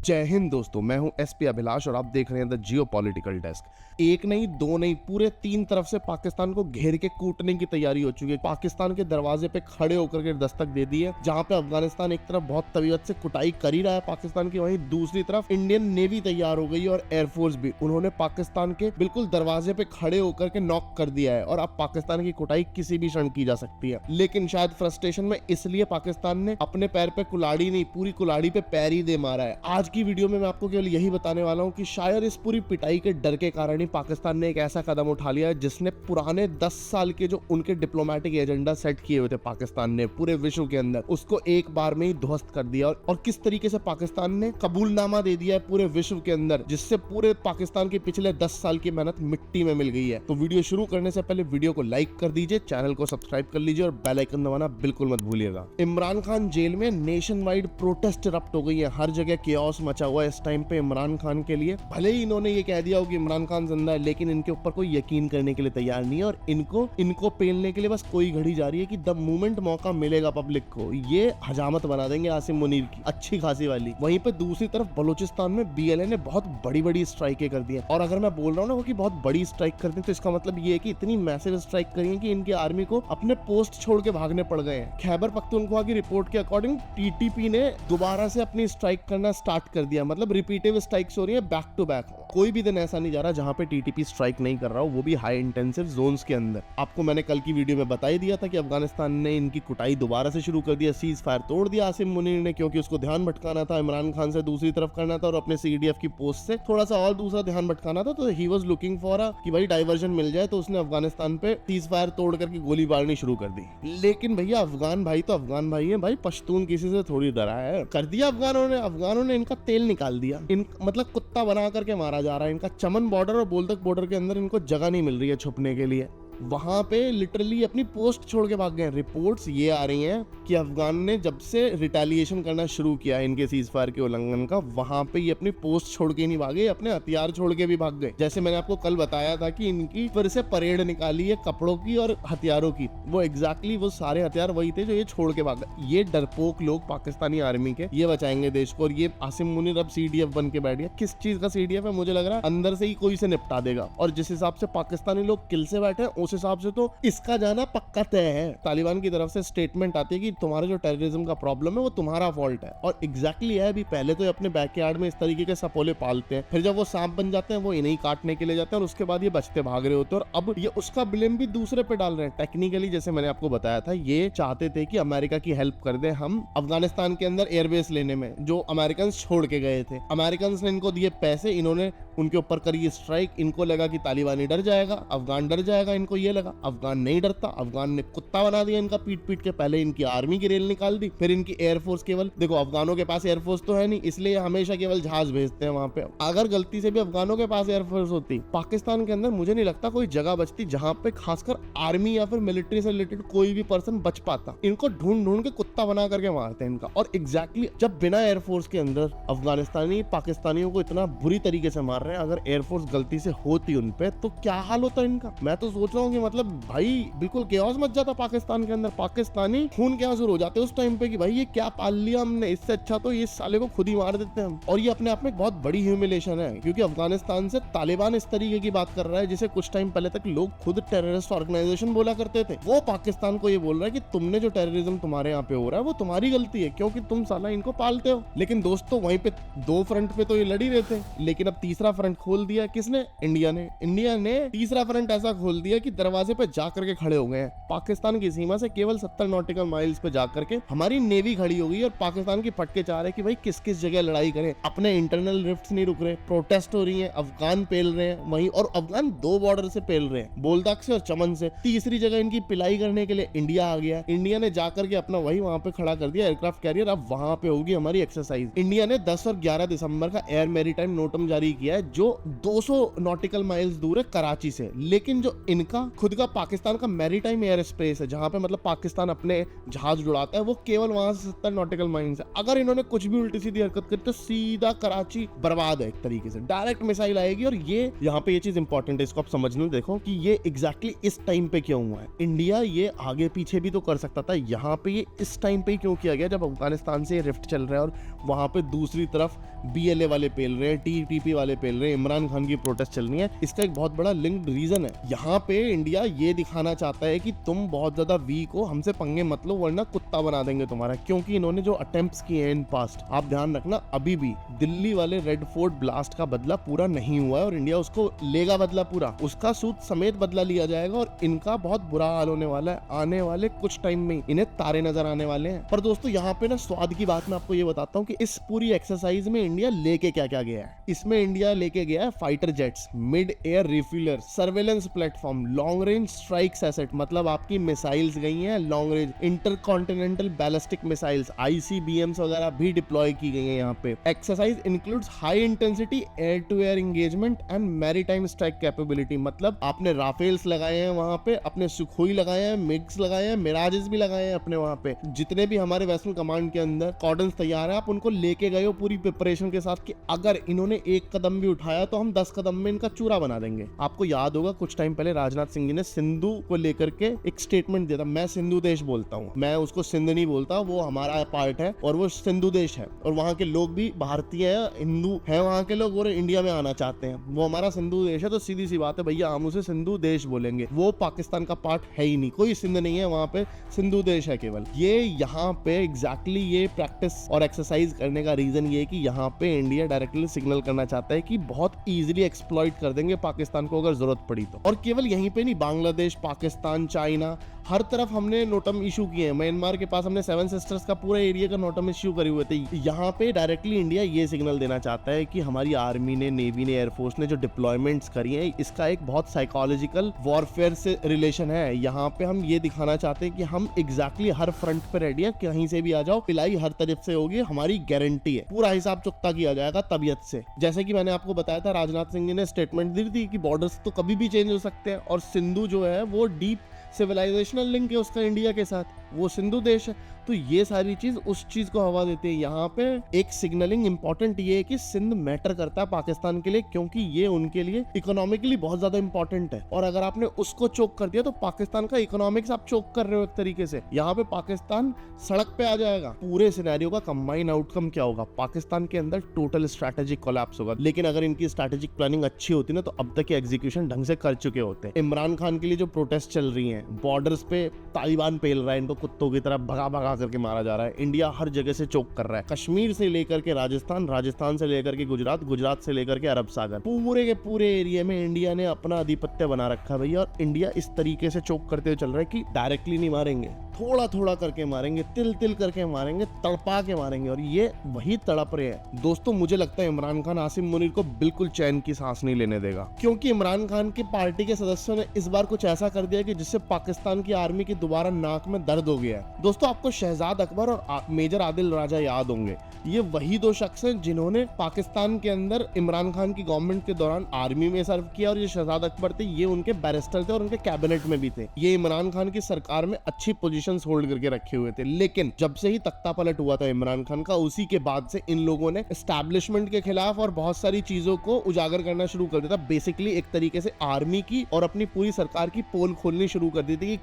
जय हिंद दोस्तों, मैं हूं एसपी अभिलाष और आप देख रहे हैं द जियो पॉलिटिकल डेस्क। एक नहीं दो नहीं पूरे 3 तरफ से पाकिस्तान को घेर के कूटने की तैयारी हो चुकी है। पाकिस्तान के दरवाजे पे खड़े होकर के दस्तक दे दी है। जहां पे अफगानिस्तान एक तरफ बहुत तवीयत से कुटाई कर ही रहा है पाकिस्तान की, वहीं दूसरी तरफ इंडियन नेवी तैयार हो गई है और एयरफोर्स भी। उन्होंने पाकिस्तान के बिल्कुल दरवाजे पे खड़े होकर के नॉक कर दिया है और अब पाकिस्तान की कुटाई किसी भी क्षण की जा सकती है। लेकिन शायद फ्रस्ट्रेशन में इसलिए पाकिस्तान ने अपने पैर पे कुल्हाड़ी नहीं, पूरी कुल्हाड़ी पे पैर ही दे मारा है। आज की वीडियो में मैं आपको केवल यही बताने वाला हूं कि शायद इस पूरी पिटाई के डर के कारण ही पाकिस्तान ने एक ऐसा कदम उठा लिया है जिसने पुराने 10 साल के जो उनके डिप्लोमेटिक एजेंडा सेट किए हुए थे पाकिस्तान ने पूरे विश्व के अंदर, उसको एक बार में ही ध्वस्त कर दिया। और किस तरीके से पाकिस्तान ने कबूलनामा दे दिया है पूरे विश्व के अंदर, जिससे पूरे पाकिस्तान के पिछले 10 साल की मेहनत मिट्टी में मिल गई है। तो वीडियो शुरू करने से पहले वीडियो को लाइक कर दीजिए, चैनल को सब्सक्राइब कर लीजिए और बेल आइकन दबाना बिल्कुल मत भूलिएगा। इमरान खान जेल में नेशन वाइड प्रोटेस्ट इरप्ट हो गई है। हर जगह केओस मचा हुआ है इस टाइम पे इमरान खान के लिए। भले ही इन्होंने ये कह दिया हो कि इमरान खान जिंदा है, लेकिन इनके ऊपर कोई यकीन करने के लिए तैयार नहीं है और इनको पेलने के लिए बस कोई घड़ी जा रही है कि द मोमेंट मौका मिलेगा पब्लिक को ये हजामत बना देंगे आसिम मुनीर की अच्छी खासी वाली। वहीं पे दूसरी तरफ बलूचिस्तान में बीएलए ने बहुत बड़ी स्ट्राइकें कर दी है। और अगर मैं बोल रहा हूँ ना कि बहुत बड़ी स्ट्राइक कर दी, तो इसका मतलब ये है कि इतनी मैसिव स्ट्राइक करी है कि इनकी आर्मी को अपने पोस्ट छोड़ के भागने पड़ गए हैं। खैबर पख्तूनख्वा की रिपोर्ट के अकॉर्डिंग टीटीपी ने दोबारा से अपनी स्ट्राइक करना स्टार्ट कर दिया। मतलब रिपीटेड स्ट्राइक्स हो रही है बैक टू बैक। कोई भी दिन ऐसा नहीं जा रहा जहां पे टीटीपी स्ट्राइक नहीं कर रहा हो, वो भी हाई इंटेंसिव जोन्स के अंदर। आपको मैंने कल की वीडियो में बता ही दिया था कि अफगानिस्तान ने इनकी कुटाई दोबारा से शुरू कर दिया, सीज फायर तोड़ दिया आसिम मुनीर ने, क्योंकि उसको ध्यान भटकाना था इमरान खान से दूसरी तरफ करना था और अपने सीडीएफ की पोस्ट से थोड़ा सा और दूसरा ध्यान भटकाना था। तो ही वाज लुकिंग फॉर कि भाई डाइवर्जन मिल जाए, तो उसने अफगानिस्तान पे सीज फायर तोड़ करके गोली मारनी शुरू कर दी। लेकिन भैया अफगान भाई तो अफगान भाई है भाई, पश्तून किसी से थोड़ी डरा है। कर दिया अफगानों ने इनका तेल निकाल दिया। मतलब कुत्ता बना करके मारा जा रहा है। इनका चमन बॉर्डर और बोलतक बॉर्डर के अंदर इनको जगह नहीं मिल रही है छुपने के लिए। वहां पे लिटरली अपनी पोस्ट छोड़ के भाग गए। रिपोर्ट्स ये आ रही हैं कि अफगान ने जब से रिटेलिएशन करना शुरू किया इनके सीज फायर के उल्लंघन का, वहां पे ये अपनी पोस्ट छोड़ के नहीं भागे, अपने हथियार छोड़ के भी भाग गए। जैसे मैंने आपको कल बताया था कि इनकी फिर से परेड निकाली है कपड़ों की और हथियारों की, वो एग्जैक्टली वो सारे हथियार वही थे जो ये छोड़ के भाग गए। ये डरपोक लोग पाकिस्तानी आर्मी के, ये बचाएंगे देश को। और ये आसिम मुनीर अब सीडीएफ बन के बैठ गया। किस चीज का सीडीएफ है मुझे लग रहा है अंदर से ही कोई से निपटा देगा। और जिस हिसाब से पाकिस्तानी लोग किल से बैठे हैं, उस हिसाब से तो इसका जाना पक्का तय है। तालिबान की तरफ से स्टेटमेंट आती है कि तुम्हारा जो टेररिज्म का प्रॉब्लम है वो तुम्हारा फॉल्ट है। और एग्जैक्टली है भी। पहले तो अपने बैकयार्ड में इस तरीके के सपोले पालते हैं, फिर जब वो सांप बन जाते हैं वो इन्हें काटने के लिए जाते हैं और उसके बाद ये बचते भाग रहे होते हैं। और अब ये उसका ब्लेम भी दूसरे पे डाल रहे हैं। टेक्निकली जैसे मैंने आपको बताया था, ये चाहते थे कि अमेरिका की हेल्प कर दे हम अफगानिस्तान के अंदर एयरबेस लेने में, जो अमेरिकन छोड़ के गए थे। अमेरिकन ने इनको दिए पैसे, इन्होंने उनके ऊपर करी स्ट्राइक। इनको लगा कि तालिबानी डर जाएगा, अफगान डर जाएगा, इनको ये लगा। अफगान नहीं डरता, अफगान ने कुत्ता बना दिया इनका पीट के। पहले इनकी आर्मी की रेल निकाल दी, फिर इनकी एयरफोर्स। केवल देखो अफगानों के पास एयरफोर्स तो है नहीं, इसलिए हमेशा केवल जहाज भेजते हैं वहां पे। अगर गलती से भी अफगानों के पास एयरफोर्स होती पाकिस्तान के अंदर, मुझे नहीं लगता कोई जगह बचती जहां पे खासकर आर्मी या फिर मिलिट्री से रिलेटेड कोई भी पर्सन बच पाता। इनको ढूंढ के कुत्ता बना करके मारते हैं इनका। और एग्जैक्टली जब बिना एयरफोर्स के अंदर अफगानिस्तानी पाकिस्तानियों को इतना बुरी तरीके से मार रहे हैं, अगर एयरफोर्स गलती से होती उनपे तो क्या हाल होता इनका। मैं तो सोच रहा हूँ कि मतलब भाई बिल्कुल केओस मच जाता पाकिस्तान के अंदर। पाकिस्तानी खून के आंसू हो जाते उस टाइम पे कि भाई ये क्या पाल लिया हमने, इससे अच्छा तो ये साले को खुद ही मार देते हैं। और ये अपने आप में बहुत बड़ी ह्यूमिलेशन है, क्योंकि अफगानिस्तान से तालिबान इस तरीके की बात कर रहा है जिसे कुछ टाइम पहले तक लोग खुद टेररिस्ट ऑर्गेनाइजेशन बोला करते थे। वो पाकिस्तान को ये बोल रहा है कि तुमने जो टेररिज्म तुम्हारे यहाँ पे हो रहा है वो तुम्हारी गलती है, क्योंकि तुम साला इनको पालते हो। लेकिन दोस्तों वहीं पे 2 फ्रंट पे तो ये लड़ ही रहे थे, लेकिन अब तीसरा फ्रंट खोल दिया किसने? इंडिया ने तीसरा फ्रंट ऐसा खोल दिया कि दरवाजे पे जाकर के खड़े हो गए हैं। पाकिस्तान की सीमा से केवल 70 नॉटिकल माइल्स पे जाकर के हमारी नेवी खड़ी हो गई और पाकिस्तान की फटके चाह रहे कि भाई किस किस जगह लड़ाई करें। अपने इंटरनल रिफ्ट्स नहीं रुक रहे, प्रोटेस्ट हो रही है, अफगान पेल रहे हैं वहीं, और अफगान 2 बॉर्डर से पेल रहे हैं, बोलदाक से और चमन से। तीसरी जगह इनकी पिलाई करने के लिए इंडिया आ गया। इंडिया ने जाकर के अपना वही वहां पे खड़ा कर दिया एयरक्राफ्ट कैरियर। अब वहां पे होगी हमारी एक्सरसाइज। इंडिया ने 10 और 11 दिसंबर का एयर मैरीटाइम नोटम जारी किया है, है जो 200 नॉटिकल माइल्स दूर है कराची से, लेकिन जो इनका खुद का पाकिस्तान का मैरीटाइम एयर स्पेस है जहां पे मतलब पाकिस्तान अपने जहाज उड़ाता है, वो केवल वहां से 70 नॉटिकल माइल्स है। अगर इन्होंने कुछ भी उल्टी सीधी हरकत करी तो सीधा कराची बर्बाद है, एक तरीके से डायरेक्ट मिसाइल आएगी। और ये यहाँ पे ये चीज इंपॉर्टेंट है, इसको आप समझने देखो कि ये एग्जैक्टली इस टाइम पे क्यों हुआ है। इंडिया ये आगे पीछे भी तो कर सकता था, यहाँ पे ये इस टाइम पे क्यों किया गया जब अफगानिस्तान से रिफ्ट चल रहा है और वहां पे दूसरी तरफ BLA वाले पेल रहे हैं, TTP वाले पेल रहे हैं, इमरान खान की प्रोटेस्ट चल रही है। इसका एक बहुत बड़ा लिंक्ड रीजन है। यहाँ पे इंडिया ये दिखाना चाहता है कि तुम बहुत ज्यादा वीक हो, हमसे पंगे मत लो वरना कुत्ता बना देंगे तुम्हारा। क्योंकि इन्होंने जो अटेम्प्ट्स किए हैं इन पास्ट, आप ध्यान रखना, अभी भी दिल्ली वाले रेड फोर्ट ब्लास्ट का बदला पूरा नहीं हुआ है और इंडिया उसको लेगा बदला पूरा, उसका सूद समेत बदला लिया जाएगा और इनका बहुत बुरा हाल होने वाला है। आने वाले कुछ टाइम में इन्हें तारे नजर आने वाले हैं। पर दोस्तों यहाँ पे ना स्वाद की बात मैं आपको ये बताता हूँ कि इस पूरी एक्सरसाइज में इंडिया लेके क्या क्या गया है। इसमें इंडिया लेके गया है fighter jets, mid air refueller, surveillance platform, long range strikes asset, मतलब आपकी मिसाइल्स गई हैं long range, intercontinental ballistic missiles ICBMs वगैरह भी डिप्लॉय की गई हैं यहाँ पे। Exercise includes high intensity air to air engagement and maritime strike capability, मतलब आपने राफेल्स लगाए हैं वहां पे, अपने सुखोई लगाए हैं, मिग्स लगाए हैं, मिराजेस भी लगाए हैं अपने वहां पे। जितने भी हमारे वेस्टर्न कमांड के अंदर कॉर्डन्स तैयार है, आप उनको लेके गए हो पूरी प्रिपरेशन के साथ कि अगर इन्होंने एक कदम भी उठाया तो हम 10 कदम में इनका चूरा बना देंगे। आपको याद होगा कुछ टाइम पहले राजनाथ सिंह जी ने सिंधु को लेकर के एक स्टेटमेंट दिया था, मैं सिंधु देश बोलता हूँ, मैं उसको सिंध नहीं बोलता, वो हमारा पार्ट है और वो सिंधु देश है और वहाँ के लोग भी भारतीय है, हिंदू है वहाँ के लोग और इंडिया में आना चाहते हैं, वो हमारा सिंधु देश है। तो सीधी सी बात है भैया, हम उसे सिंधु देश बोलेंगे, वो पाकिस्तान का पार्ट है ही नहीं, कोई सिंध नहीं है वहाँ पे, सिंधु देश है केवल। ये यहाँ पे एग्जैक्टली ये प्रैक्टिस और एक्सरसाइज करने का रीजन ये है कि यहाँ पे इंडिया डायरेक्टली सिग्नल करना चाहता है कि बहुत इजीली एक्सप्लॉइट कर देंगे पाकिस्तान को अगर जरूरत पड़ी तो। और केवल यहीं पे नहीं, बांग्लादेश, पाकिस्तान, चाइना, हर तरफ हमने नोटम इशू किए हैं। म्यांमार के पास हमने 7 सिस्टर्स का पूरा एरिया का नोटम इशू करे हुए थे। यहाँ पे डायरेक्टली इंडिया ये सिग्नल देना चाहता है कि हमारी आर्मी ने, नेवी ने, एयरफोर्स ने जो डिप्लॉयमेंट्स करी हैं, इसका एक बहुत साइकोलॉजिकल वॉरफेयर से रिलेशन है। यहाँ पे हम ये दिखाना चाहते हैं कि हम एग्जैक्टली हर फ्रंट पे रेडी है, कहीं से भी आ जाओ, पिलाई हर तरफ से होगी, हमारी गारंटी है। पूरा हिसाब चुकता किया जाएगा तबीयत से। जैसे कि मैंने आपको बताया था, राजनाथ सिंह जी ने स्टेटमेंट दी थी कि बॉर्डर्स तो कभी भी चेंज हो सकते हैं और सिंधु जो है वो डीप सिविलाइजेशनल लिंक है उसका इंडिया के साथ, वो सिंधु देश है। तो ये सारी चीज उस चीज को हवा देती है। यहाँ पे एक सिग्नलिंग इंपॉर्टेंट ये है कि सिंध मैटर करता है पाकिस्तान के लिए, क्योंकि ये उनके लिए इकोनॉमिकली बहुत ज्यादा इंपॉर्टेंट है और अगर आपने उसको चोक कर दिया तो पाकिस्तान का इकोनॉमिक्स आप चोक कर रहे हो एक तरीके से। यहाँ पे पाकिस्तान सड़क पे आ जाएगा। पूरे सिनेरियो का कंबाइन आउटकम क्या होगा? पाकिस्तान के अंदर टोटल स्ट्रैटेजिक कोलैप्स होगा। लेकिन अगर इनकी स्ट्रैटेजिक प्लानिंग अच्छी होती ना तो अब तक एग्जीक्यूशन ढंग से कर चुके होते। इमरान खान के लिए जो प्रोटेस्ट चल रही है, बॉर्डर्स पे तालिबान पेल रहा है, इनको कुत्तों की तरह भगा भगा करके मारा जा रहा है, इंडिया हर जगह से चोक कर रहा है, कश्मीर से लेकर के राजस्थान, राजस्थान से लेकर के गुजरात, गुजरात से लेकर के अरब सागर, पूरे के पूरे एरिया में इंडिया ने अपना आधिपत्य बना रखा है भैया। और इंडिया इस तरीके से चोक करते हुए चल रहा है कि डायरेक्टली नहीं मारेंगे, थोड़ा थोड़ा करके मारेंगे, तिल तिल करके मारेंगे, तड़पा के मारेंगे और ये वही तड़प रहे हैं। दोस्तों मुझे लगता है इमरान खान आसिम मुनीर को बिल्कुल चैन की सांस नहीं लेने देगा, क्योंकि इमरान खान की पार्टी के सदस्यों ने इस बार कुछ ऐसा कर दिया कि जिससे पाकिस्तान की आर्मी की दोबारा नाक में दर्द हो गया है। दोस्तों आपको शहजाद अकबर और मेजर आदिल राजा याद होंगे, ये वही दो शख्स हैं जिन्होंने पाकिस्तान के अंदर इमरान खान की गवर्नमेंट के दौरान आर्मी में सर्व किया और ये शहजाद अकबर थे, ये उनके बैरिस्टर थे और उनके कैबिनेट में भी थे। ये इमरान खान की सरकार में अच्छी पोजीशंस होल्ड करके रखे हुए थे। लेकिन जब से ही तख्ता पलट हुआ था इमरान खान का, उसी के बाद से इन लोगों ने एस्टैब्लिशमेंट के खिलाफ और बहुत सारी चीजों को उजागर करना शुरू कर दिया था। बेसिकली एक तरीके से आर्मी की और अपनी पूरी सरकार की पोल खोलनी शुरू कर दी थी कि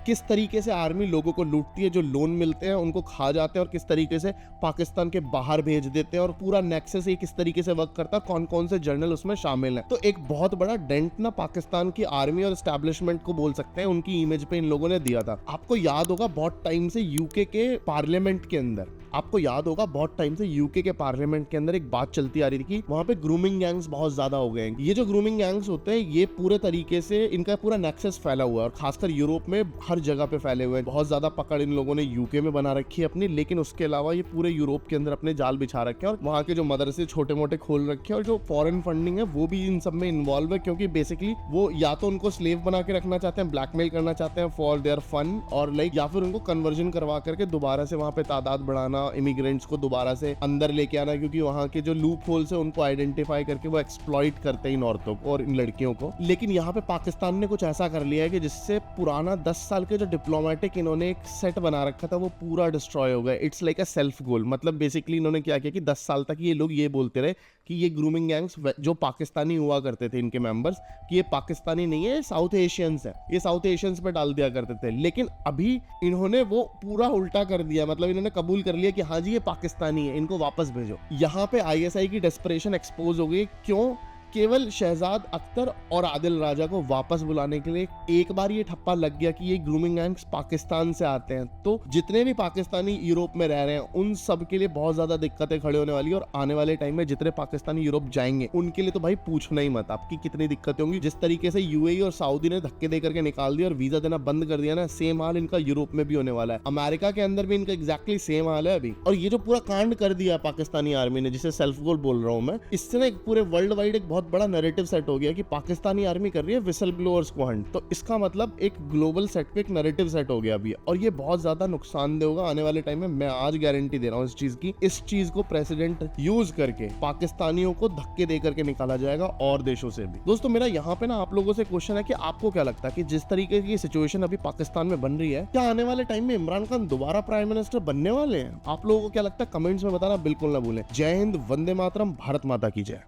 किस तरीके से आर्मी लोगों को लूटती है, जो लोन मिलते हैं उनको खा जाते हैं और किस तरीके से पाकिस्तान के बाहर भेज देते हैं और पूरा नेक्सस ये किस तरीके से वर्क करता है, कौन कौन से जर्नल उसमें शामिल हैं। तो एक बहुत बड़ा डेंट ना पाकिस्तान की आर्मी और एस्टैब्लिशमेंट को बोल सकते हैं, उनकी इमेज पे इन लोगों ने दिया था। आपको याद होगा बहुत टाइम से यूके के पार्लियामेंट के अंदर एक बात चलती आ रही थी कि वहां पे ग्रूमिंग गैंग्स बहुत ज्यादा हो गए हैं। ये जो ग्रूमिंग गैंग्स होते हैं ये पूरे तरीके से इनका पूरा नेक्सस फैला हुआ है और खासकर यूरोप में हर जगह पे फैले हुए हैं। बहुत ज्यादा पकड़ इन लोगों ने यूके में बना रखी है अपनी, लेकिन उसके अलावा ये पूरे यूरोप के अंदर अपने जाल बिछा रखे हैं और वहां के जो मदरसे छोटे मोटे खोल रखे हैं और जो फॉरेन फंडिंग है वो भी इन सब में इन्वॉल्व है, क्योंकि बेसिकली वो या तो उनको स्लेव बना के रखना चाहते हैं, ब्लैकमेल करना चाहते हैं फॉर देयर फन, और या फिर उनको कन्वर्जन करवा करके दोबारा से वहां पे तादाद बढ़ाना आना, इमिग्रेंट्स को दोबारा से अंदर लेके आना, क्योंकि वहाँ के जो लूप होल्स है उनको आइडेंटिफाई करके वो एक्सप्लॉइट करते हैं इन औरतों को और इन लड़कियों को। लेकिन यहाँ पे पाकिस्तान ने कुछ ऐसा कर लिया है कि जिससे पुराना 10 साल के जो डिप्लोमेटिक इन्होंने एक सेट बना रखा था वो पूरा डिस्ट्रॉय हो गया। It's like a self goal. मतलब बेसिकली इन्होंने क्या किया कि 10 साल तक ये लोग ये बोलते रहे कि ये ग्रूमिंग गैंग्स जो पाकिस्तानी हुआ करते थे, इनके मेंबर्स, कि ये पाकिस्तानी नहीं है, ये साउथ एशियंस है, ये साउथ एशियंस पे डाल दिया करते थे। लेकिन अभी इन्होंने वो पूरा उल्टा कर दिया। मतलब इन्होंने कबूल कर लिया कि हाँ जी ये पाकिस्तानी है, इनको वापस भेजो। यहाँ पे आईएसआई की डेस्परेशन एक्सपोज हो गई। क्यों? केवल शहजाद अख्तर और आदिल राजा को वापस बुलाने के लिए एक बार ये ठप्पा लग गया कि ये ग्रूमिंग गैंग्स पाकिस्तान से आते हैं, तो जितने भी पाकिस्तानी यूरोप में रह रहे हैं उन सब के लिए बहुत ज्यादा दिक्कतें खड़े होने वाली है। और आने वाले टाइम में जितने पाकिस्तानी यूरोप जाएंगे उनके लिए तो भाई पूछना ही मत आपकी कितनी दिक्कतें होंगी। जिस तरीके से यूएई और सऊदी ने धक्के दे करके निकाल दिया और वीजा देना बंद कर दिया ना, सेम हाल इनका यूरोप में भी होने वाला है। अमेरिका के अंदर भी इनका एग्जैक्टली सेम हाल है अभी। और ये जो पूरा कांड कर दिया पाकिस्तानी आर्मी ने, जिसे सेल्फ गोल बोल रहा हूं मैं, इससे ना एक पूरे वर्ल्ड वाइड एक बहुत बड़ा नैरेटिव सेट हो गया कि पाकिस्तानी आर्मी कर रही है विसल ब्लोअर्स को हंट। तो इसका मतलब एक ग्लोबल सेट पे एक नैरेटिव सेट हो गया अभी, और ये बहुत ज्यादा नुकसानदेह होगा आने वाले टाइम में। मैं आज गारंटी दे रहा हूं इस चीज की। इस चीज को प्रेसिडेंट यूज करके पाकिस्तानियों को धक्के दे करके निकाला जाएगा और देशों से भी। दोस्तों मेरा यहाँ पे ना आप लोगों से क्वेश्चन है कि आपको क्या लगता है कि जिस तरीके की सिचुएशन अभी पाकिस्तान में बन रही है, क्या आने वाले टाइम में इमरान खान दोबारा प्राइम मिनिस्टर बनने वाले हैं? आप लोगों को क्या लगता है? कमेंट्स में बताना बिल्कुल ना भूलें। जय हिंद, वंदे मातरम, भारत माता की जय।